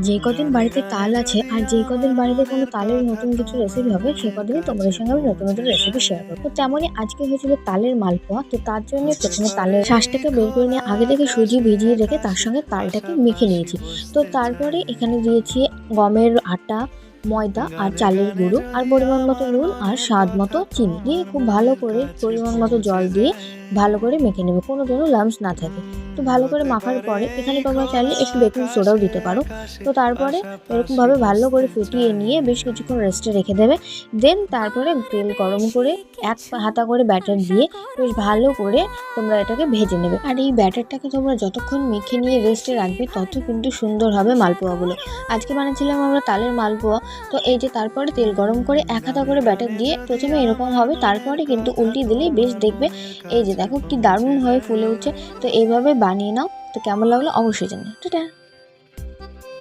যে কদিন বাড়িতে তাল আছে আর যে কদিন বাড়িতে কোনো তালের নতুন কিছু রেসিপি হবে সে কদিনই তোমাদের সঙ্গে আমি নতুন নতুন রেসিপি শেয়ার করবো। তো তেমনই আজকে হয়েছিল তালের মালপোয়া। তো তার জন্য প্রথমে তালের শাঁসটাকে বের করে নিয়ে আগে থেকে সুজি ভিজিয়ে রেখে তার সঙ্গে তালটাকে মেখে নিয়েছি। তো তারপরে এখানে দিয়েছি গমের আটা, ময়দা আর চালের গুঁড়ো আর পরিমাণ মতো নুন আর স্বাদ মতো চিনি দিয়ে খুব ভালো করে পরিমাণ মতো জল দিয়ে ভালো করে মেখে নেবে, কোনো যেন লাম্পস না থাকে। তো ভালো করে মাখার পরে এখানে তোমরা চাইলে একটু বেকিং সোডাও দিতে পারো। তো তারপরে এরকমভাবে ভালো করে ফুটিয়ে নিয়ে বেশ কিছুক্ষণ রেস্টে রেখে দেবে। দেন তারপরে তেল গরম করে এক হাতা করে ব্যাটার দিয়ে বেশ ভালো করে তোমরা এটাকে ভেজে নেবে। আর এই ব্যাটারটাকে তোমরা যতক্ষণ মেখে নিয়ে রেস্টে রাখবে তত কিন্তু সুন্দর হবে মালপোয়াগুলো। আজকে বানিয়েছিলাম আমরা তালের মালপোয়া। তো এই যে তারপরে তেল গরম করে এক হাতা করে ব্যাটার দিয়ে প্রথমে এরকম হবে, তারপরে কিন্তু উল্টি দিলেই বেশ দেখবে এই যে দেখো কি দারুণ হয়ে ফুলে উঠছে। তো এইভাবে বানিয়ে নাও। তো কেমন লাগলো অবশ্যই জানাও। টাটা।